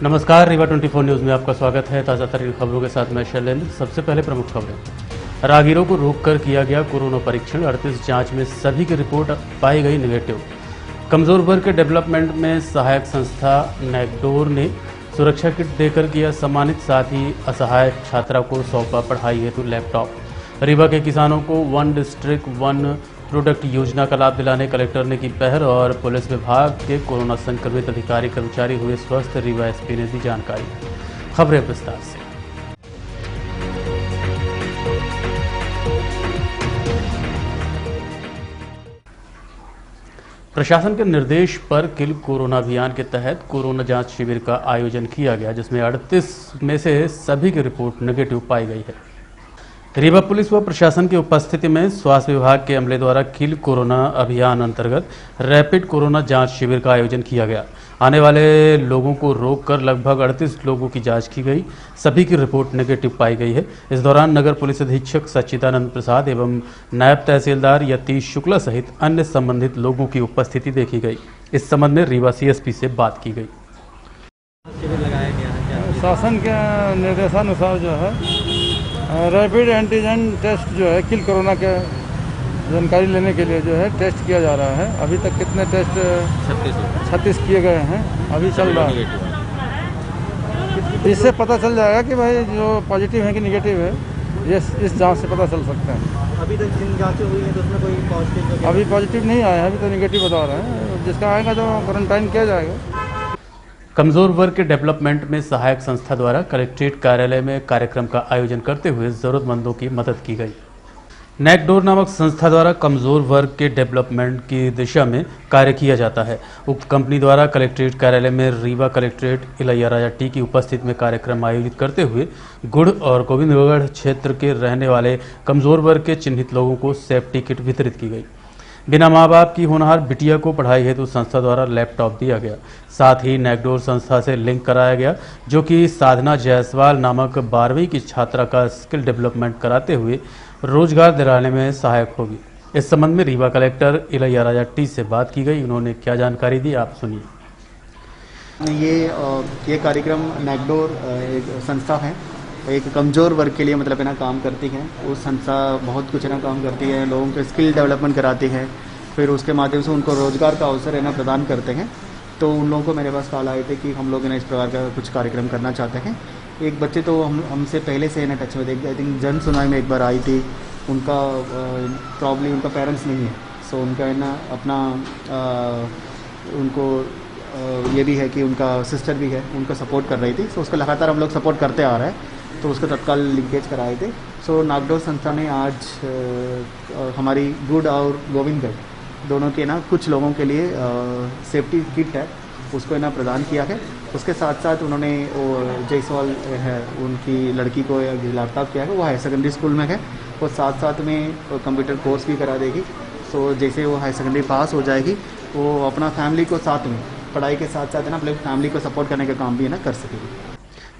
नमस्कार, रीवा 24 न्यूज़ में आपका स्वागत है। ताज़ा तरीन खबरों के साथ मैं शैलेंद्र। सबसे पहले प्रमुख खबरें। राहगीरों को रोककर किया गया कोरोना परीक्षण, 38 जांच में सभी की रिपोर्ट पाई गई नेगेटिव। कमजोर वर्ग के डेवलपमेंट में सहायक संस्था नैकडोर ने सुरक्षा किट देकर किया सम्मानित, साथ ही असहाय छात्रा को सौंपा पढ़ाई हेतु लैपटॉप। रीवा के किसानों को वन डिस्ट्रिक्ट वन प्रोडक्ट योजना का लाभ दिलाने कलेक्टर ने की पहल, और पुलिस विभाग के कोरोना संक्रमित अधिकारी कर्मचारी हुए स्वस्थ। रीवा एसपी ने दी जानकारी। खबरें विस्तार से। प्रशासन के निर्देश पर किल कोरोना अभियान के तहत कोरोना जांच शिविर का आयोजन किया गया, जिसमें 38 में से सभी की रिपोर्ट नेगेटिव पाई गई है। रीवा पुलिस व प्रशासन की उपस्थिति में स्वास्थ्य विभाग के अमले द्वारा किल कोरोना अभियान अंतर्गत रैपिड कोरोना जांच शिविर का आयोजन किया गया। आने वाले लोगों को रोककर लगभग 38 लोगों की जांच की गई, सभी की रिपोर्ट नेगेटिव पाई गई है। इस दौरान नगर पुलिस अधीक्षक सच्चिदानंद प्रसाद एवं नायब तहसीलदार यतीश शुक्ला सहित अन्य संबंधित लोगों की उपस्थिति देखी गई। इस संबंध में रीवा सीएसपी से बात की गई। शासन के निर्देशानुसार जो है रैपिड एंटीजन टेस्ट जो है किल कोरोना के जानकारी लेने के लिए जो है टेस्ट किया जा रहा है। अभी तक कितने टेस्ट 36 किए गए हैं, अभी चल रहा है। इससे पता चल जाएगा कि भाई जो पॉजिटिव है कि निगेटिव है, ये इस जांच से पता चल सकता है। अभी तक जिन जांचें हुई हैं तो उसमें कोई पॉजिटिव अभी पॉजिटिव नहीं आया है, अभी तो निगेटिव बता रहे हैं। जिसका आएगा तो क्वारंटाइन किया जाएगा। कमजोर वर्ग के डेवलपमेंट में सहायक संस्था द्वारा कलेक्ट्रेट कार्यालय में कार्यक्रम का आयोजन करते हुए जरूरतमंदों की मदद की गई। नैकडोर नामक संस्था द्वारा कमजोर वर्ग के डेवलपमेंट की दिशा में कार्य किया जाता है। उक्त कंपनी द्वारा कलेक्ट्रेट कार्यालय में रीवा कलेक्ट्रेट इलैया राजा टी की उपस्थिति में कार्यक्रम आयोजित करते हुए गुड़ और गोविंदगढ़ क्षेत्र के रहने वाले कमजोर वर्ग के चिन्हित लोगों को सेफ्टी किट वितरित की गई। बिना माँ बाप की होनहार बिटिया को पढ़ाई हेतु संस्था द्वारा लैपटॉप दिया गया। साथ ही नैकडोर संस्था से लिंक कराया गया, जो कि साधना जायसवाल नामक 12वीं की छात्रा का स्किल डेवलपमेंट कराते हुए रोजगार दिलाने में सहायक होगी। इस संबंध में रीवा कलेक्टर इलैया राजा टी से बात की गई। उन्होंने क्या जानकारी दी, आप सुनिए। ये कार्यक्रम नैकडोर एक संस्था है, एक कमज़ोर वर्ग के लिए मतलब है ना काम करती है। वो संस्था बहुत कुछ है ना काम करती है, लोगों के स्किल डेवलपमेंट कराती है, फिर उसके माध्यम से उनको रोज़गार का अवसर है ना प्रदान करते हैं। तो उन लोगों को मेरे पास कॉल आए थे कि हम लोग है ना इस प्रकार का कुछ कार्यक्रम करना चाहते हैं। एक बच्चे तो हमसे पहले से है ना टच में थे, आई थिंक जन सुनवाई में एक बार आई थी। उनका प्रॉब्लम उनका पेरेंट्स नहीं है, सो उनका है ना अपना उनको ये भी है कि उनका सिस्टर भी है, उनको सपोर्ट कर रही थी। सो उसको लगातार हम लोग सपोर्ट करते आ रहे हैं, तो उसको तत्काल लिंकेज कराए थे। सो नागडोर संस्था ने आज हमारी गुड़ और गोविंदगढ़ दोनों के ना कुछ लोगों के लिए सेफ्टी किट है, उसको है ना प्रदान किया है। उसके साथ साथ उन्होंने वो जायसवाल है उनकी लड़की को लैपटॉप किया है, वो हाई सेकेंडरी स्कूल में है, वो साथ साथ में कंप्यूटर कोर्स भी करा देगी। सो जैसे वो हाई सेकेंडरी पास हो जाएगी, वो अपना फैमिली को साथ में पढ़ाई के साथ साथ है ना अपने फैमिली को सपोर्ट करने का काम भी है ना कर सकेगी।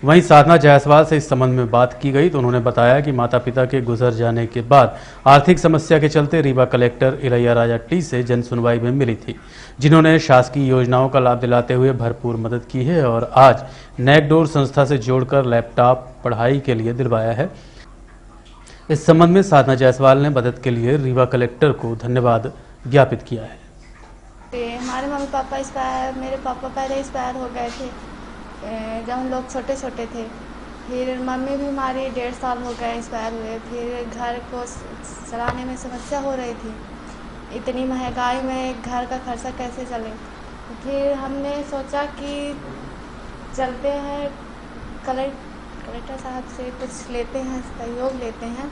वहीं साधना जायसवाल से इस संबंध में बात की गई तो उन्होंने बताया कि माता पिता के गुजर जाने के बाद आर्थिक समस्या के चलते रीवा कलेक्टर इलैया राजा टी से जन सुनवाई में मिली थी, जिन्होंने शासकीय योजनाओं का लाभ दिलाते हुए भरपूर मदद की है और आज नैकडोर संस्था से जोड़कर लैपटॉप पढ़ाई के लिए दिलवाया है। इस संबंध में साधना जायसवाल ने मदद के लिए रीवा कलेक्टर को धन्यवाद ज्ञापित किया है। हमारे मम्मी पापा मेरे पापा पहले एक्सपायर हो गए थे जब हम लोग छोटे छोटे थे। फिर मम्मी भी हमारी 1.5 साल हो गए एक्सपायर हुए। फिर घर को चलाने में समस्या हो रही थी, इतनी महंगाई में घर का खर्चा कैसे चले। फिर हमने सोचा कि चलते हैं कलेक्टर साहब से कुछ लेते हैं, सहयोग लेते हैं।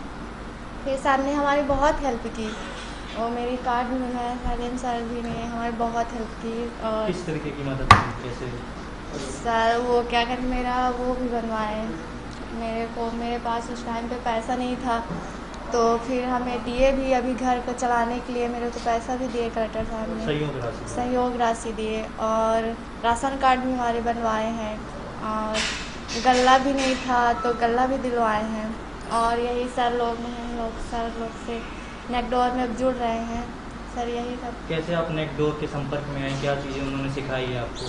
फिर सर ने हमारी बहुत हेल्प की, और मेरी कार्ड में है हरेम सर भी ने हमारी बहुत हेल्प की। और किस तरीके की मदद की, कैसे? सर वो क्या कर मेरा वो भी बनवाए मेरे पास उस टाइम पे पैसा नहीं था, तो फिर हमें दिए भी। अभी घर को चलाने के लिए मेरे को पैसा भी दिए कलेक्टर साहब ने, सहयोग राशि दिए। और राशन कार्ड भी हमारे बनवाए हैं, और गल्ला भी नहीं था तो गल्ला भी दिलवाए हैं। और यही सर लोग से नैकडोर में जुड़ रहे हैं सर, यही सब। कैसे आप नैकडोर के संपर्क में आए, क्या चीज़ें उन्होंने सिखाई है आपको?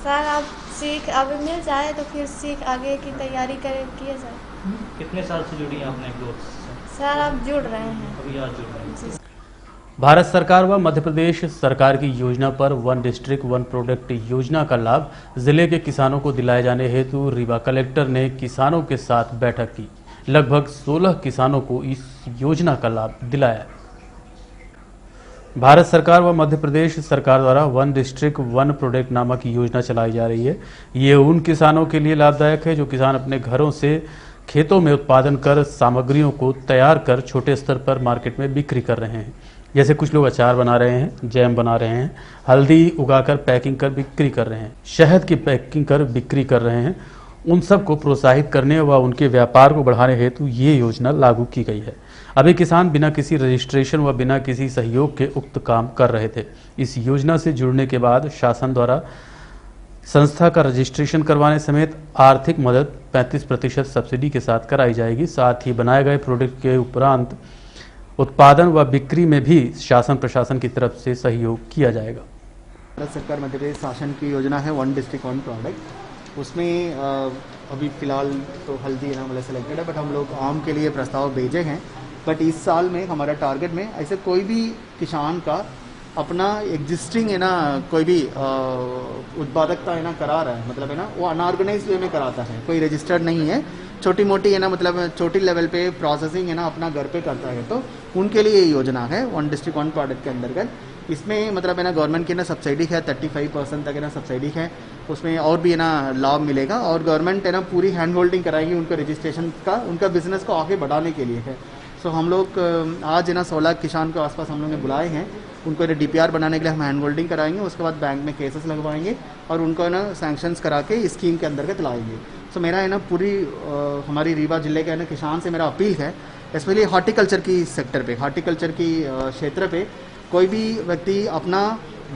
सर अब सीख अभी मिल जाए तो फिर सीख आगे की तैयारी किया जाए। कितने साल से जुड़ी हैं आप नेकडोर से? सर अब जुड़ रहे हैं। अभी आज जुड़ रहे हैं। भारत सरकार व मध्य प्रदेश सरकार की योजना पर वन डिस्ट्रिक्ट वन प्रोडक्ट योजना का लाभ जिले के किसानों को दिलाए जाने हेतु रीवा कलेक्टर ने किसानों के साथ बैठक की। लगभग 16 किसानों को इस योजना का लाभ दिलाया। भारत सरकार व मध्य प्रदेश सरकार द्वारा वन डिस्ट्रिक्ट वन प्रोडक्ट नामक योजना चलाई जा रही है। ये उन किसानों के लिए लाभदायक है जो किसान अपने घरों से खेतों में उत्पादन कर सामग्रियों को तैयार कर छोटे स्तर पर मार्केट में बिक्री कर रहे हैं। जैसे कुछ लोग अचार बना रहे हैं, जैम बना रहे हैं, हल्दी उगाकर पैकिंग कर बिक्री कर रहे हैं, शहद की पैकिंग कर बिक्री कर रहे हैं। उन सब को प्रोत्साहित करने व उनके व्यापार को बढ़ाने हेतु ये योजना लागू की गई है। अभी किसान बिना किसी रजिस्ट्रेशन व बिना किसी सहयोग के उक्त काम कर रहे थे। इस योजना से जुड़ने के बाद शासन द्वारा संस्था का रजिस्ट्रेशन करवाने समेत आर्थिक मदद 35% सब्सिडी के साथ कराई जाएगी। साथ ही बनाए गए प्रोडक्ट के उपरांत उत्पादन व बिक्री में भी शासन प्रशासन की तरफ से सहयोग किया जाएगा। भारत सरकार मध्य प्रदेश शासन की योजना है वन डिस्ट्रिक्ट वन प्रोडक्ट। उसमें अभी फिलहाल तो हल्दी ना मतलब सेलेक्टेड है, बट हम लोग आम के लिए प्रस्ताव भेजे हैं। बट इस साल में हमारा टारगेट में ऐसे कोई भी किसान का अपना एग्जिस्टिंग है ना कोई भी उत्पादकता है ना करा रहा है, मतलब है ना वो अनऑर्गेनाइज वे में कराता है, कोई रजिस्टर्ड नहीं है, छोटी मोटी है ना मतलब छोटी लेवल पे प्रोसेसिंग है ना अपना घर पे करता है, तो उनके लिए ये योजना है वन डिस्ट्रिक्ट वन प्रोडक्ट के अंतर्गत। इसमें मतलब है ना गवर्नमेंट की ना सब्सिडी है 35% तक है ना सब्सिडी है, उसमें और भी है ना लाभ मिलेगा। और गवर्नमेंट है ना पूरी हैंड होल्डिंग कराएगी उनका रजिस्ट्रेशन का, उनका बिजनेस को आगे बढ़ाने के लिए है। सो हम लोग आज है ना 16 किसान के आसपास हम लोग ने बुलाए हैं, उनको DPR बनाने के लिए हम हैंड होल्डिंग कराएंगे, उसके बाद बैंक में केसेस लगवाएंगे और उनको है ना सैंक्शंस करा के इस स्कीम के अंतर्गत लाएंगे। सो मेरा है ना पूरी हमारी रीवा जिले के है ना किसान से मेरा अपील है, स्पेशली हॉर्टिकल्चर की सेक्टर पे, हॉर्टिकल्चर की क्षेत्र पे कोई भी व्यक्ति अपना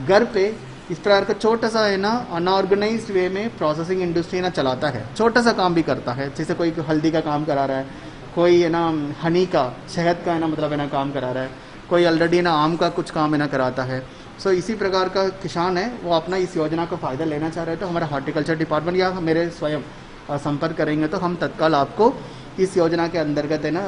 घर पे इस प्रकार का छोटा सा है ना अनऑर्गेनाइज्ड वे में प्रोसेसिंग इंडस्ट्री ना चलाता है, छोटा सा काम भी करता है, जैसे कोई हल्दी का काम करा रहा है, कोई है ना हनी का शहद का है ना मतलब है ना काम करा रहा है, कोई ऑलरेडी ना आम का कुछ काम है ना कराता है। सो इसी प्रकार का किसान है वो अपना इस योजना का फ़ायदा लेना चाह रहे हैं, तो हमारा हॉर्टिकल्चर डिपार्टमेंट या मेरे स्वयं संपर्क करेंगे तो हम तत्काल आपको इस योजना के अंतर्गत है ना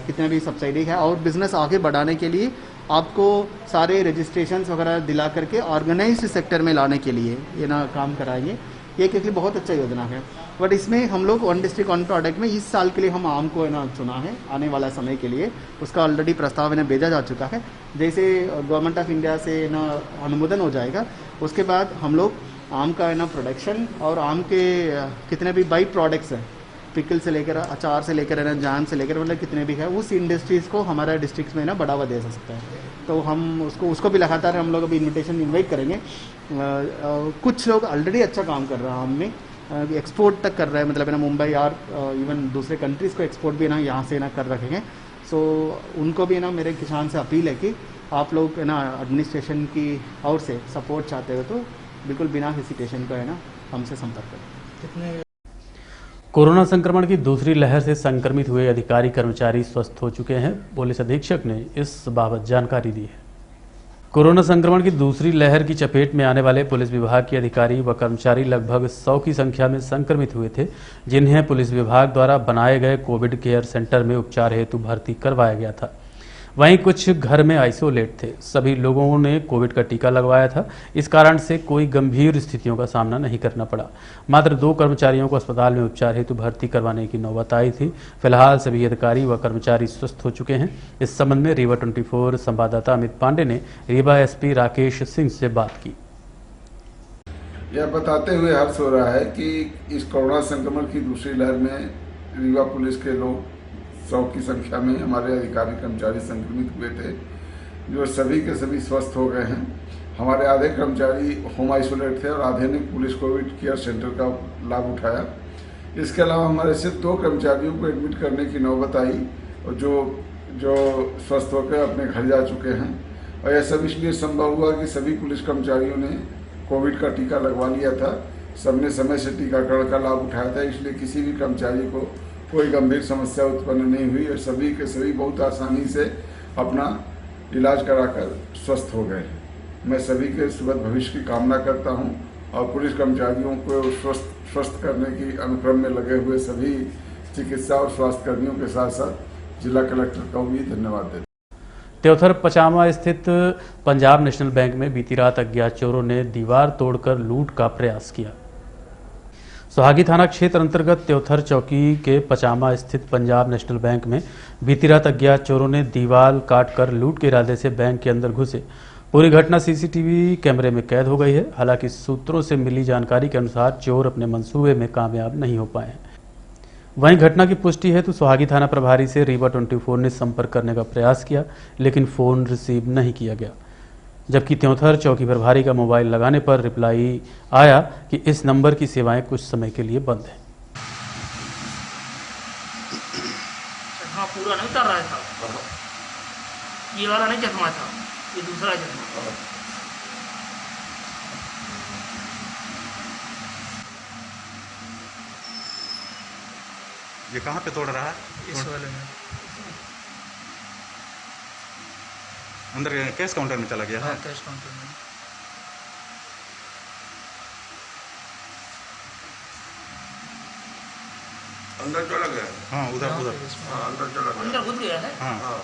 कितने भी सब्सिडी है और बिज़नेस आगे बढ़ाने के लिए आपको सारे रजिस्ट्रेशन वगैरह दिला करके ऑर्गेनाइज्ड सेक्टर में लाने के लिए ये ना काम कराएंगे। ये क्योंकि बहुत अच्छा योजना है। बट इसमें हम लोग वन डिस्ट्रिक्ट वन प्रोडक्ट में इस साल के लिए हम आम को है ना चुना है, आने वाला समय के लिए उसका ऑलरेडी प्रस्ताव है ना भेजा जा चुका है। जैसे गवर्नमेंट ऑफ इंडिया से ना अनुमोदन हो जाएगा उसके बाद हम लोग आम का है ना प्रोडक्शन और आम के कितने भी बाई प्रोडक्ट्स हैं, पिकल से लेकर अचार से लेकर है ना जाम से लेकर मतलब कितने भी है उस इंडस्ट्रीज़ को हमारा डिस्ट्रिक्ट में ना बढ़ावा दे सकता है। तो हम उसको भी लगातार हम लोग अभी इन्वाइट करेंगे। कुछ लोग ऑलरेडी अच्छा काम कर रहा है, आम में एक्सपोर्ट तक कर रहा है, मतलब है ना मुंबई और इवन दूसरे कंट्रीज़ को एक्सपोर्ट भी ना यहाँ से ना कर रखे हैं। सो उनको भी ना मेरे किसान से अपील है कि आप लोग है ना एडमिनिस्ट्रेशन की ओर से सपोर्ट चाहते हो तो बिल्कुल बिना हेसिटेशन का है ना हमसे संपर्क करें। कोरोना संक्रमण की दूसरी लहर से संक्रमित हुए अधिकारी कर्मचारी स्वस्थ हो चुके हैं। पुलिस अधीक्षक ने इस बाबत जानकारी दी है। कोरोना संक्रमण की दूसरी लहर की चपेट में आने वाले पुलिस विभाग के अधिकारी व कर्मचारी लगभग 100 की संख्या में संक्रमित हुए थे, जिन्हें पुलिस विभाग द्वारा बनाए गए कोविड केयर सेंटर में उपचार हेतु भर्ती करवाया गया था। वहीं कुछ घर में आइसोलेट थे। सभी लोगों ने कोविड का टीका लगवाया था, इस कारण से कोई गंभीर स्थितियों का सामना नहीं करना पड़ा। मात्र 2 कर्मचारियों को अस्पताल में उपचार हेतु भर्ती करवाने की नौबत आई थी। फिलहाल सभी अधिकारी व कर्मचारी स्वस्थ हो चुके हैं। इस संबंध में रीवा 24 संवाददाता अमित पांडे ने रीवा SP राकेश सिंह से बात की। यह बताते हुए हर्ष हो रहा है कि इस कोरोना संक्रमण की दूसरी लहर में रीवा पुलिस के लोग 100 की संख्या में हमारे अधिकारी कर्मचारी संक्रमित हुए थे, जो सभी के सभी स्वस्थ हो गए हैं। हमारे आधे कर्मचारी होम आइसोलेट थे और आधे ने पुलिस कोविड केयर सेंटर का लाभ उठाया। इसके अलावा हमारे सिर्फ 2 कर्मचारियों को एडमिट करने की नौबत आई और जो स्वस्थ होकर अपने घर जा चुके हैं। और यह सब इसलिए संभव हुआ कि सभी पुलिस कर्मचारियों ने कोविड का टीका लगवा लिया था, सबने समय से टीकाकरण का लाभ उठाया था, इसलिए किसी भी कर्मचारी को कोई गंभीर समस्या उत्पन्न नहीं हुई और सभी के सभी बहुत आसानी से अपना इलाज कराकर स्वस्थ हो गए। मैं सभी के सुखद भविष्य की कामना करता हूं और पुलिस कर्मचारियों को स्वस्थ करने की अनुक्रम में लगे हुए सभी चिकित्सा और स्वास्थ्य कर्मियों के साथ साथ जिला कलेक्टर को भी धन्यवाद देते हैं। त्योथर पचामा स्थित पंजाब नेशनल बैंक में बीती रात अज्ञात चोरों ने दीवार तोड़कर लूट का प्रयास किया। सोहागी थाना क्षेत्र अंतर्गत त्योथर चौकी के पचामा स्थित पंजाब नेशनल बैंक में बीती रात अज्ञात चोरों ने दीवार काटकर लूट के इरादे से बैंक के अंदर घुसे। पूरी घटना सीसीटीवी कैमरे में कैद हो गई है। हालांकि सूत्रों से मिली जानकारी के अनुसार चोर अपने मंसूबे में कामयाब नहीं हो पाए हैं। वहीं घटना की पुष्टि हेतु सोहागी थाना प्रभारी से रीवा 24 ने संपर्क करने का प्रयास किया, लेकिन फोन रिसीव नहीं किया गया। जबकि त्योथर चौकी प्रभारी का मोबाइल लगाने पर रिप्लाई आया कि इस नंबर की सेवाएं कुछ समय के लिए बंद हैं। हाँ, पूरा नहीं उतर रहा था, ये वाला नहीं चश्मा था, ये दूसरा चश्मा। ये कहाँ पे तोड़ रहा है? इस वाले में अंदर कैश काउंटर में चला गया है। कैश काउंटर में अंदर चला गया। हाँ, उधर अंदर चला गया। अंदर घुस गया है। हाँ,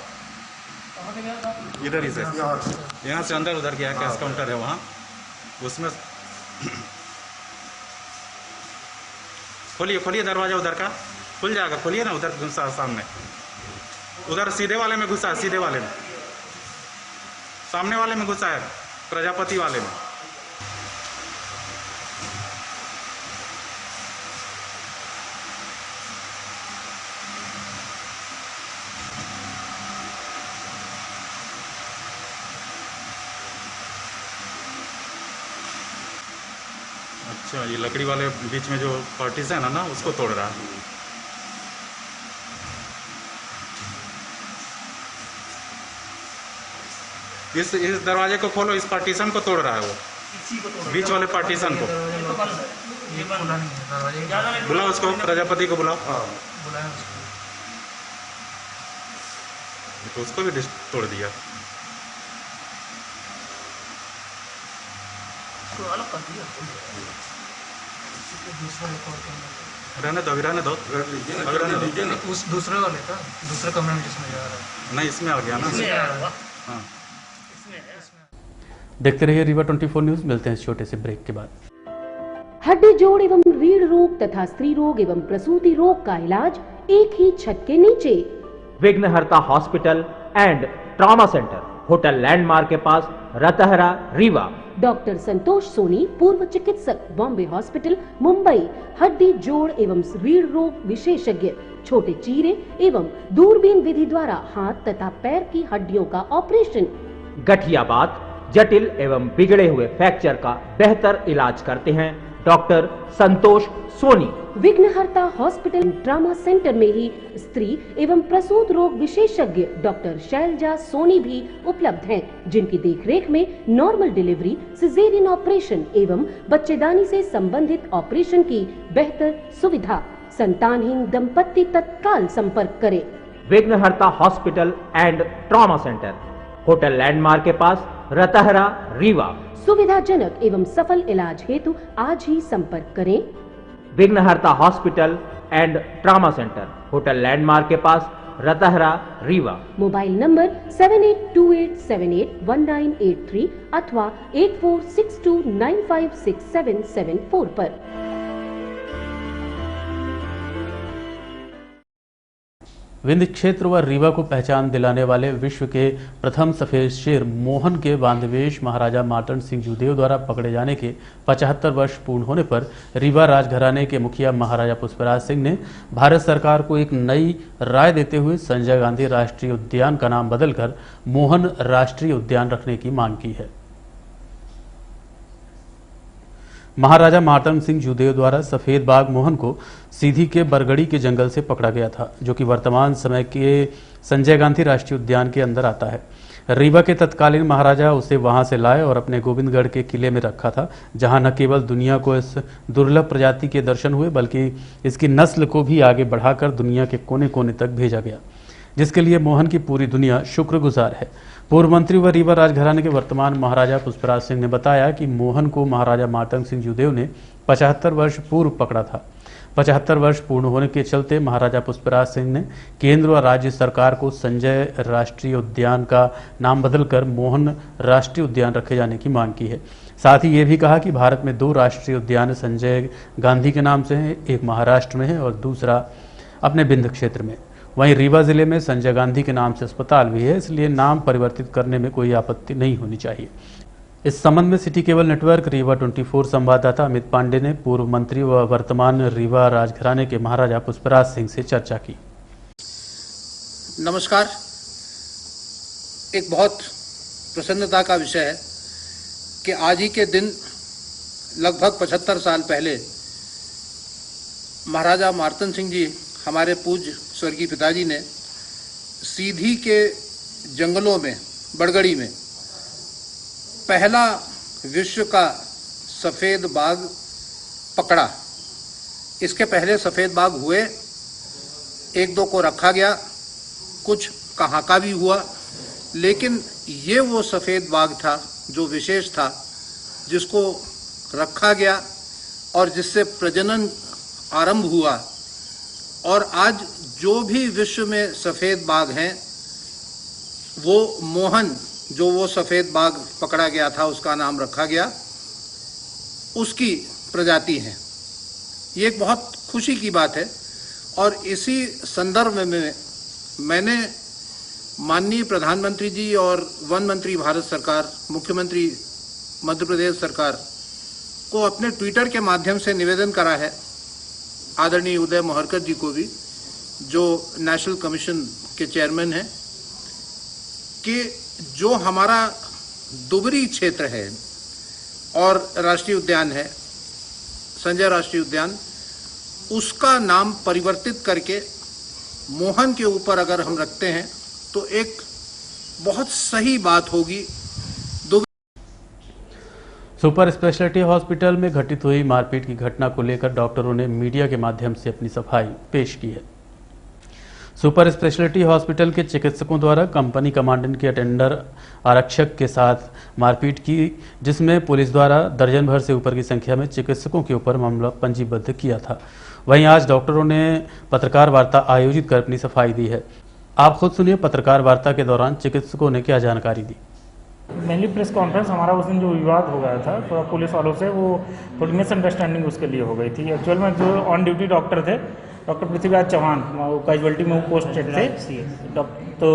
इधर ही से यहाँ से अंदर उधर गया। कैश काउंटर है वहाँ, उसमें खोलिए दरवाजा उधर का खुल जाएगा। खोलिए ना, उधर घुसा सामने, उधर सीधे वाले में घुसा, सीधे वाले में, सामने वाले में घुसा है, प्रजापति वाले में। अच्छा, ये लकड़ी वाले बीच में जो पार्टीशन है ना, उसको तोड़ रहा है। इस दरवाजे को खोलो, इस पार्टीशन को तोड़ रहा है वो, बीच वाले पार्टीशन को। बुलाओ उसको, प्रजापति को बुलाओ। तो उसको भी तोड़ दिया। रहने दो, अभी रहने दो, अभी रहने दो। उस दूसरे वाले का, दूसरे कमरे में जिसमें जा रहा है। नहीं, इसमें आ गया ना। हाँ, देखते रहिए रीवा 24 न्यूज। मिलते हैं इस छोटे से ब्रेक के बाद। हड्डी जोड़ एवं रीढ़ रोग तथा स्त्री रोग एवं प्रसूति रोग का इलाज एक ही छत के नीचे। विघ्नहर्ता hospital and trauma centre, hotel landmark के पास, रतहरा, रीवा। डॉक्टर संतोष सोनी, पूर्व चिकित्सक, बॉम्बे हॉस्पिटल, मुंबई। हड्डी जोड़ एवं रीढ़ रोग विशेषज्ञ, छोटे चीरे एवं दूरबीन विधि द्वारा हाथ तथा पैर की हड्डियों का ऑपरेशन। गठियाबात, जटिल एवं बिगड़े हुए फ्रैक्चर का बेहतर इलाज करते हैं डॉक्टर संतोष सोनी। विघ्नहर्ता हॉस्पिटल ट्रॉमा सेंटर में ही स्त्री एवं प्रसूत रोग विशेषज्ञ डॉक्टर शैलजा सोनी भी उपलब्ध हैं, जिनकी देखरेख में नॉर्मल डिलीवरी, सिजेरियन ऑपरेशन एवं बच्चेदानी से संबंधित ऑपरेशन की बेहतर सुविधा। संतानहीन दंपत्ति तत्काल संपर्क करें। विघ्नहर्ता hospital and trauma centre, hotel landmark के पास, रतहरा, रीवा। सुविधाजनक एवं सफल इलाज हेतु आज ही संपर्क करें। विघ्नहर्ता hospital and trauma centre, hotel landmark के पास, रतहरा, रीवा। मोबाइल नंबर 7828781983 अथवा 8462956774 पर। विंध्य क्षेत्र व रीवा को पहचान दिलाने वाले विश्व के प्रथम सफेद शेर मोहन के बांधवेश महाराजा मार्तंड सिंह जूदेव द्वारा पकड़े जाने के 75 वर्ष पूर्ण होने पर रीवा राजघराने के मुखिया महाराजा पुष्पराज सिंह ने भारत सरकार को एक नई राय देते हुए संजय गांधी राष्ट्रीय उद्यान का नाम बदलकर मोहन राष्ट्रीय उद्यान रखने की मांग की है। महाराजा मार्तंड सिंह जूदेव द्वारा सफेद बाघ मोहन को सीधी के बरगड़ी के जंगल से पकड़ा गया था, जो कि वर्तमान समय के संजय गांधी राष्ट्रीय उद्यान के अंदर आता है। रीवा के तत्कालीन महाराजा उसे वहां से लाए और अपने गोविंदगढ़ के किले में रखा था, जहां न केवल दुनिया को इस दुर्लभ प्रजाति के दर्शन हुए, बल्कि इसकी नस्ल को भी आगे बढ़ाकर दुनिया के कोने कोने तक भेजा गया, जिसके लिए मोहन की पूरी दुनिया शुक्रगुजार है। पूर्व मंत्री व रीवा राजघराने के वर्तमान महाराजा पुष्पराज सिंह ने बताया कि मोहन को महाराजा मार्तंड सिंह जुदेव ने 75 वर्ष पूर्व पकड़ा था। 75 वर्ष पूर्ण होने के चलते महाराजा पुष्पराज सिंह ने केंद्र व राज्य सरकार को संजय राष्ट्रीय उद्यान का नाम बदलकर मोहन राष्ट्रीय उद्यान रखे जाने की मांग की है। साथ ही ये भी कहा कि भारत में 2 राष्ट्रीय उद्यान संजय गांधी के नाम से हैं, एक महाराष्ट्र में है और दूसरा अपने बिंद क्षेत्र में। वहीं रीवा जिले में संजय गांधी के नाम से अस्पताल भी है, इसलिए नाम परिवर्तित करने में कोई आपत्ति नहीं होनी चाहिए। इस संबंध में सिटी केबल नेटवर्क रीवा 24 संवाददाता अमित पांडे ने पूर्व मंत्री व वर्तमान रीवा राजघराने के महाराजा पुष्पराज सिंह से चर्चा की। नमस्कार। एक बहुत प्रसन्नता का विषय है कि आज ही के दिन लगभग 75 साल पहले महाराजा मार्तंड सिंह जी, हमारे पूज्य स्वर्गीय पिताजी ने सीधी के जंगलों में, बड़गड़ी में पहला विश्व का सफ़ेद बाघ पकड़ा। इसके पहले सफ़ेद बाघ हुए, 1-2 को रखा गया, कुछ कहाँ का भी हुआ, लेकिन ये वो सफ़ेद बाघ था जो विशेष था, जिसको रखा गया और जिससे प्रजनन आरंभ हुआ। और आज जो भी विश्व में सफ़ेद बाघ हैं, वो मोहन, जो वो सफ़ेद बाघ पकड़ा गया था उसका नाम रखा गया, उसकी प्रजाति है। ये एक बहुत खुशी की बात है। और इसी संदर्भ में मैंने माननीय प्रधानमंत्री जी और वन मंत्री भारत सरकार, मुख्यमंत्री मध्य प्रदेश सरकार को अपने ट्विटर के माध्यम से निवेदन करा है, आदरणीय उदय मोहरकर जी को भी, जो नेशनल कमीशन के चेयरमैन हैं, कि जो हमारा दुबरी क्षेत्र है और राष्ट्रीय उद्यान है, संजय राष्ट्रीय उद्यान, उसका नाम परिवर्तित करके मोहन के ऊपर अगर हम रखते हैं तो एक बहुत सही बात होगी। सुपर स्पेशलिटी हॉस्पिटल में घटित हुई मारपीट की घटना को लेकर डॉक्टरों ने मीडिया के माध्यम से अपनी सफाई पेश की है। सुपर स्पेशलिटी हॉस्पिटल के चिकित्सकों द्वारा कंपनी कमांडेंट के अटेंडर आरक्षक के साथ मारपीट की, जिसमें पुलिस द्वारा दर्जन भर से ऊपर की संख्या में चिकित्सकों के ऊपर मामला पंजीबद्ध किया था। वहीं आज डॉक्टरों ने पत्रकार वार्ता आयोजित कर अपनी सफाई दी है। आप खुद सुनिए पत्रकार वार्ता के दौरान चिकित्सकों ने क्या जानकारी दी। मेनली प्रेस कॉन्फ्रेंस हमारा उस दिन जो विवाद हो गया था थोड़ा पुलिस वालों से, वो थोड़ी मिसअंडरस्टैंडिंग उसके लिए हो गई थी। एक्चुअल में जो ऑन ड्यूटी डॉक्टर थे, डॉक्टर पृथ्वीराज चौहान, वो कैजुअल्टी में वो पोस्टेड थे, तो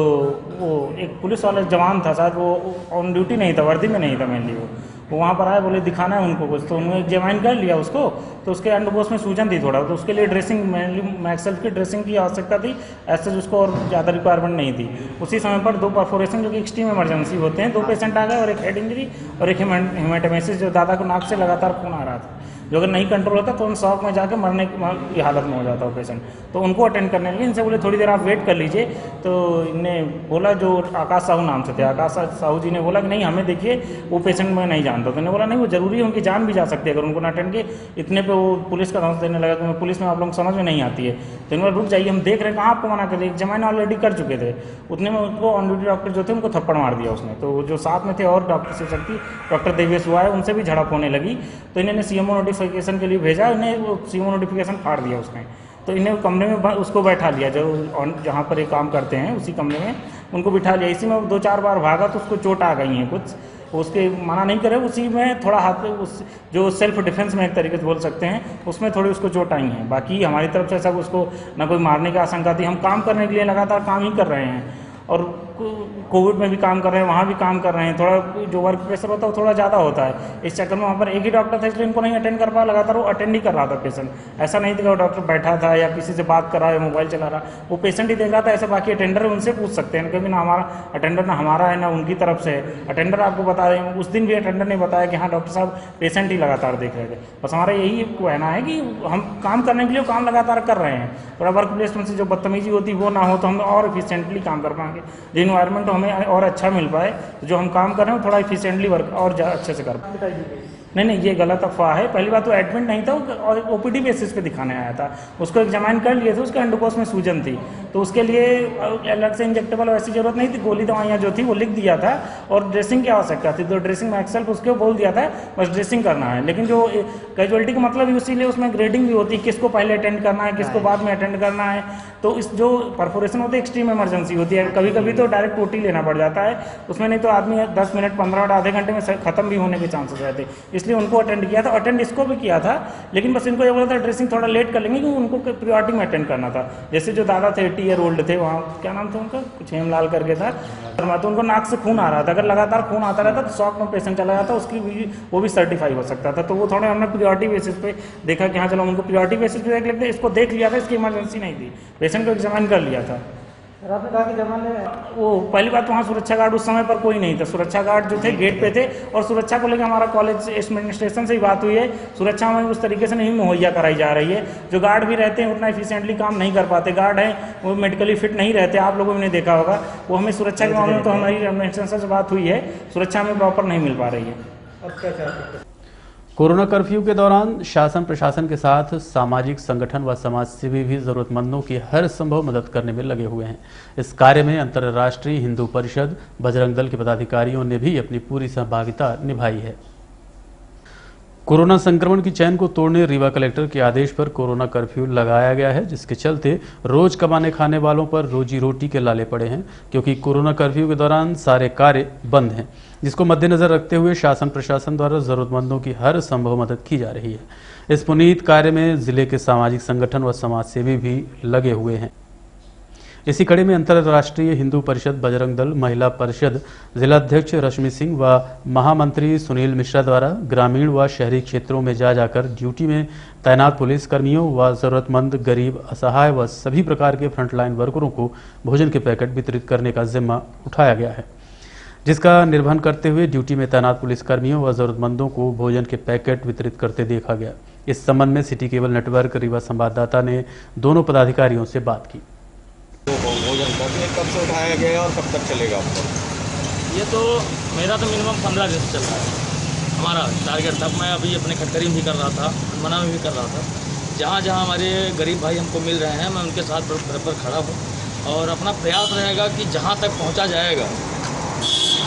वो एक पुलिस वाला जवान था, शायद वो ऑन ड्यूटी नहीं था, वर्दी में नहीं था मेनली, वो वहाँ पर आए, बोले दिखाना है उनको कुछ, तो उन्होंने एग्जामिन कर लिया उसको, तो उसके अंडरबोस में सूजन थी थोड़ा, तो उसके लिए ड्रेसिंग, मेनली मैक्सेल्फ की ड्रेसिंग की आवश्यकता थी, ऐसे उसको और ज़्यादा रिक्वायरमेंट नहीं थी। उसी समय पर 2 परफोरेशन जो कि एक्सट्रीम इमरजेंसी होते हैं, 2 पेशेंट आ गए और एक हेड इंजरी और एक हेमाटोमेसिस, जो दादा को नाक से लगातार खून आ रहा था, जो अगर नहीं कंट्रोल होता तो उन शॉक में जाकर मरने की हालत में हो जाता है पेशेंट। तो उनको अटेंड करने लगे, इनसे बोले थोड़ी देर आप वेट कर लीजिए, तो इन्हें बोला, जो आकाश साहू नाम से थे, आकाश साहू जी ने बोला कि नहीं हमें देखिए वो पेशेंट मैं नहीं जानता, तो इन्होंने बोला नहीं वो जरूरी है, उनकी जान भी जा सकती है अगर उनको ना अटेंड किए। इतने पे वो पुलिस का धमकी देने लगा कि पुलिस में आप लोग समझ में नहीं आती है, तो इन्होंने रुक जाइए, हम देख रहे हैं, कहाँ आपको मना कर दिया, एग्जामिन ऑलरेडी कर चुके थे। उतने में उनको ऑन ड्यूटी डॉक्टर जो थे उनको थप्पड़ मार दिया उसने, तो जो साथ में थे और डॉक्टर से शक्ति, डॉक्टर देवेश हुआ है, उनसे भी झड़प होने लगी, तो इन्होंने सीएमओ नोटिफिकेशन के लिए भेजा, इन्हें वो सीएमओ नोटिफिकेशन फाड़ दिया उसने, तो इन्हें कमरे में उसको बैठा लिया, जो जहाँ पर ये काम करते हैं उसी कमरे में उनको बिठा लिया। इसी में 2-4 बार भागा तो उसको चोट आ गई हैं कुछ, उसके मना नहीं करे, उसी में थोड़ा हाथ उस जो सेल्फ डिफेंस में एक तरीके से बोल सकते हैं, उसमें थोड़ी उसको चोट आई हैं। बाकी हमारी तरफ से ऐसा उसको ना कोई मारने की आशंका थी, हम काम करने के लिए लगातार काम ही कर रहे हैं, और कोविड में भी काम कर रहे हैं, वहाँ भी काम कर रहे हैं, थोड़ा जो वर्क प्रेशर होता है वो थोड़ा ज़्यादा होता है, इस चक्कर में वहाँ पर एक ही डॉक्टर था इसलिए इनको नहीं अटेंड कर पाया, लगातार वो अटेंड ही कर रहा था पेशेंट, ऐसा नहीं था कि वो डॉक्टर बैठा था या किसी से बात कर रहा है या मोबाइल चला रहा, वो पेशेंट ही देख रहा था। ऐसे बाकी अटेंडर है उनसे पूछ सकते हैं, कभी ना हमारा अटेंडर ना हमारा है ना उनकी तरफ से है, अटेंडर आपको बता रहे हैं, उस दिन भी अटेंडर ने बताया कि हाँ डॉक्टर साहब पेशेंट ही लगातार देख रहे थे। बस हमारा यही कहना है कि हम काम करने के लिए काम लगातार कर रहे हैं, थोड़ा वर्क प्लेस में से जो बदतमीजी होती वो ना हो तो हम और इफिशिएंटली काम कर पाएंगे, जो इन्वायरमेंट हमें और अच्छा मिल पाए, जो हम काम कर रहे हैं थोड़ा इफिशिएंटली वर्क और अच्छे से कर पाए। नहीं, ये गलत अफवाह है। पहली बात तो एडमिट नहीं था और ओपीडी बेसिस पे दिखाने आया था। उसको एग्जामिन कर लिए थे, उसके अंडकोश में सूजन थी, तो उसके लिए अलग से इंजेक्टेबल वैसी जरूरत नहीं थी। गोली दवाइयाँ जो थी वो लिख दिया था और ड्रेसिंग की आवश्यकता थी, तो ड्रेसिंग में एक्सेल उसको बोल दिया था बस ड्रेसिंग करना है। लेकिन जो कैजुअलिटी का मतलब ही इसीलिए उसमें ग्रेडिंग भी होती है, किसको पहले अटेंड करना है, किसको बाद में अटेंड करना है। तो इस जो परफोरेशन होती है एक्सट्रीम इमरजेंसी होती है, कभी कभी तो डायरेक्ट ओटी लेना पड़ जाता है उसमें, नहीं तो आदमी 10 मिनट 15 मिनट आधे घंटे में खत्म भी होने के चांसेस रहते, इसलिए उनको अटेंड किया था। अटेंड इसको भी किया था, लेकिन बस इनको ये बोला था ड्रेसिंग थोड़ा लेट कर लेंगे क्योंकि उनको प्रियोरिटी में अटेंड करना था। जैसे जो दादा थे 80 ईयर ओल्ड थे, वहाँ क्या नाम था उनका, कुछ हेमलाल करके था, तो उनको नाक से खून आ रहा था। अगर लगातार खून आता रहता तो शॉक में पेशेंट चला जाता, उसकी भी वो भी सर्टिफाई हो सकता था। तो वो थोड़े हमने प्रियोरिटी बेसिस पे देखा कि हाँ चलो उनको प्रियोरिटी बेसिस पे देख लेते, इसको देख लिया था, इसकी इमरजेंसी नहीं थी, पेशेंट को एग्जामिन कर लिया था। आपने कहा कि जमाने वो पहली बात वहाँ सुरक्षा गार्ड उस समय पर कोई नहीं था, सुरक्षा गार्ड जो थे गेट पे थे, और सुरक्षा को लेकर हमारा कॉलेज एडमिनिस्ट्रेशन से ही बात हुई है, सुरक्षा में उस तरीके से नहीं मुहैया कराई जा रही है। जो गार्ड भी रहते हैं उतना एफिशिएंटली काम नहीं कर पाते, गार्ड हैं वो मेडिकली फिट नहीं रहते, आप लोगों ने देखा होगा। वो हमें सुरक्षा के मामले में तो हमारी एडमिनिस्ट्रेशन से बात हुई है, सुरक्षा में प्रॉपर नहीं मिल पा रही है। अब क्या चाहते? कोरोना कर्फ्यू के दौरान शासन प्रशासन के साथ सामाजिक संगठन व समाजसेवी भी जरूरतमंदों की हर संभव मदद करने में लगे हुए हैं। इस कार्य में अंतर्राष्ट्रीय हिंदू परिषद, बजरंग दल के पदाधिकारियों ने भी अपनी पूरी सहभागिता निभाई है। कोरोना संक्रमण की चैन को तोड़ने रीवा कलेक्टर के आदेश पर कोरोना कर्फ्यू लगाया गया है, जिसके चलते रोज कमाने खाने वालों पर रोजी रोटी के लाले पड़े हैं, क्योंकि कोरोना कर्फ्यू के दौरान सारे कार्य बंद हैं, जिसको मद्देनजर रखते हुए शासन प्रशासन द्वारा जरूरतमंदों की हर संभव मदद की जा रही है। इस पुनीत कार्य में जिले के सामाजिक संगठन व समाजसेवी भी लगे हुए हैं। इसी कड़ी में अंतर्राष्ट्रीय हिंदू परिषद, बजरंग दल, महिला परिषद जिलाध्यक्ष रश्मि सिंह व महामंत्री सुनील मिश्रा द्वारा ग्रामीण व शहरी क्षेत्रों में जाकर ड्यूटी में तैनात पुलिसकर्मियों व जरूरतमंद, गरीब, असहाय व सभी प्रकार के फ्रंटलाइन वर्करों को भोजन के पैकेट वितरित करने का जिम्मा उठाया गया है, जिसका निर्वहन करते हुए ड्यूटी में तैनात पुलिसकर्मियों व जरूरतमंदों को भोजन के पैकेट वितरित करते देखा गया। इस संबंध में सिटी केबल नेटवर्क रीवा संवाददाता ने दोनों पदाधिकारियों से बात की। भोजन का कब से उठाया गया और कब तक चलेगा आपको? ये तो मेरा तो मिनिमम 15 दिन से चल रहा है हमारा टारगेट था। मैं अभी अपने खटकरी में भी कर रहा था, मना में भी कर रहा था। जहाँ जहाँ हमारे गरीब भाई हमको मिल रहे हैं, मैं उनके साथ बराबर खड़ा हूँ और अपना प्रयास रहेगा कि जहाँ तक पहुँचा जाएगा।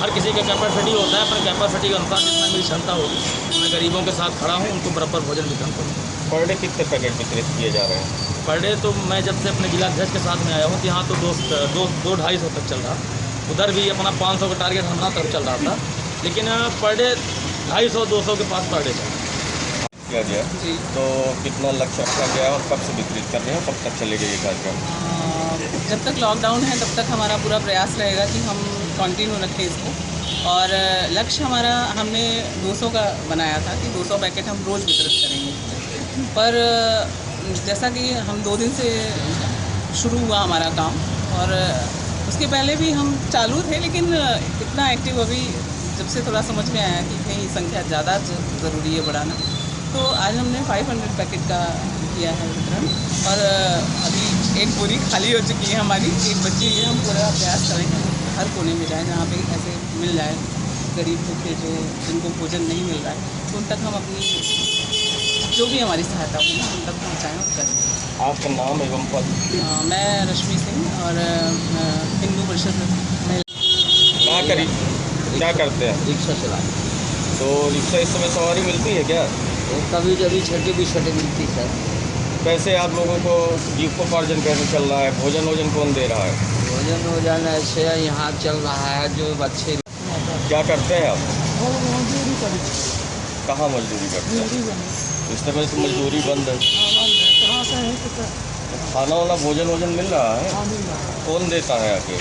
हर किसी का कैपेसिटी होता है, अपने कैपेसिटी के अनुसार जितना मेरी क्षमता होगी मैं गरीबों के साथ खड़ा हूँ, उनको बराबर भोजन वितरण करूँ। पर डे कितने पैकेट वितरित किए जा रहे हैं? पर डे तो मैं जब से अपने जिलाध्यक्ष के साथ में आया हूँ तो यहाँ तो 200-250 तक चल रहा। उधर भी अपना 500 का टारगेट हमारा तब चल रहा था, लेकिन पर डे 250-200 के पास पर डे किया गया। तो कितना लक्ष्य रखा गया और कब से वितरित कर रहे हैं, कब तक चलेगा ये कार्यक्रम? जब तक लॉकडाउन है तब तक हमारा पूरा प्रयास रहेगा कि हम कंटिन्यू रखें इसको। और लक्ष्य हमारा हमने 200 का बनाया था कि 200 पैकेट हम रोज़ वितरित करेंगे। पर जैसा कि हम 2 दिन से शुरू हुआ हमारा काम, और उसके पहले भी हम चालू थे, लेकिन इतना एक्टिव अभी जब से थोड़ा समझ में आया कि नहीं संख्या ज़्यादा ज़रूरी है बढ़ाना, तो आज हमने 500 पैकेट का किया है वितरण। और अभी एक बोरी खाली हो चुकी है हमारी, एक बच्ची है। हम पूरा प्रयास करेंगे हर कोने में जाए जहाँ पे ऐसे मिल जाए गरीब भूखे जो जिनको भोजन नहीं मिल रहा है, तो उन तक हम अपनी जो भी हमारी सहायता होगी उन तक पहुँचाएँ और करें। आपका नाम एवं पद? मैं रश्मि सिंह और हिंदू परिषद में क्या करते हैं? रिक्शा चलाते। तो रिक्शा इस समय सवारी मिलती है क्या? कभी कभी छठे मिलती है। कैसे आप लोगों को जीविकोपार्जन कैसे चल रहा है? भोजन वोजन कौन दे रहा है? भोजन ऐसे यहाँ चल रहा है जो बच्चे। क्या करते हैं आप? मजदूरी करते। कहाँ मजदूरी करते हैं? इस समय तो मजदूरी बंद है। खाना वाला भोजन वोजन मिल रहा है? कौन देता है आके?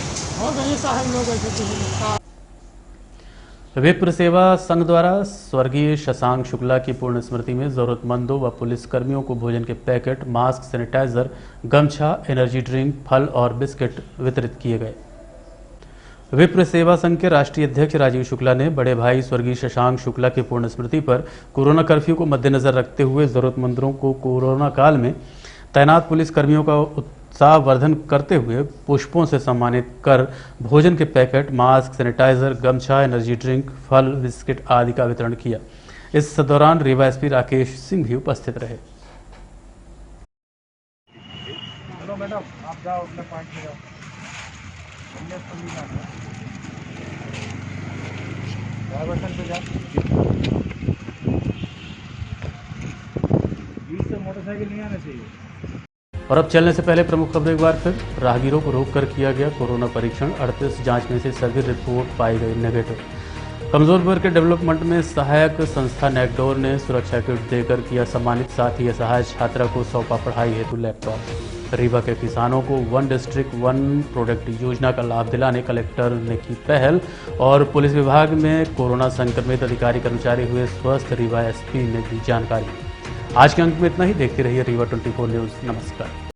विप्र सेवा संघ द्वारा स्वर्गीय शशांक शुक्ला की पूर्ण स्मृति में जरूरतमंदों व पुलिसकर्मियों को भोजन के पैकेट, मास्क, सैनिटाइजर, गमछा, एनर्जी ड्रिंक, फल और बिस्किट वितरित किए गए। विप्र सेवा संघ के राष्ट्रीय अध्यक्ष राजीव शुक्ला ने बड़े भाई स्वर्गीय शशांक शुक्ला की पूर्ण स्मृति पर कोरोना कर्फ्यू को मद्देनजर रखते हुए जरूरतमंदों को कोरोना काल में तैनात पुलिसकर्मियों का उत्साहवर्धन करते हुए पुष्पों से सम्मानित कर भोजन के पैकेट, मास्क, सैनिटाइजर, गमछा, एनर्जी ड्रिंक, फल, बिस्किट आदि का वितरण किया, इस दौरान रीवा एसपी राकेश सिंह भी उपस्थित रहे। चलो मैडम, आप जाओ अपने पॉइंट पे जाओ। डाइवर्सन पे जाओ। बीच से मोटरसाइकिल नहीं आना चाहिए। और अब चलने से पहले प्रमुख खबर एक बार फिर। राहगीरों को रोककर किया गया कोरोना परीक्षण। 38 जांच में से सभी रिपोर्ट पाई गई नेगेटिव। कमजोर वर्ग के डेवलपमेंट में सहायक संस्था नैकडोर ने सुरक्षा किट देकर किया सम्मानित। साथ ही असहाय छात्रा को सौंपा पढ़ाई हेतु लैपटॉप। रीवा के किसानों को 1 डिस्ट्रिक्ट 1 प्रोडक्ट योजना का लाभ दिलाने कलेक्टर ने की पहल। और पुलिस विभाग में कोरोना संक्रमित अधिकारी कर्मचारी हुए स्वस्थ। रीवा एसपी ने दी जानकारी। आज के अंक में इतना ही। देखते रहिए रीवा 24 न्यूज़। नमस्कार।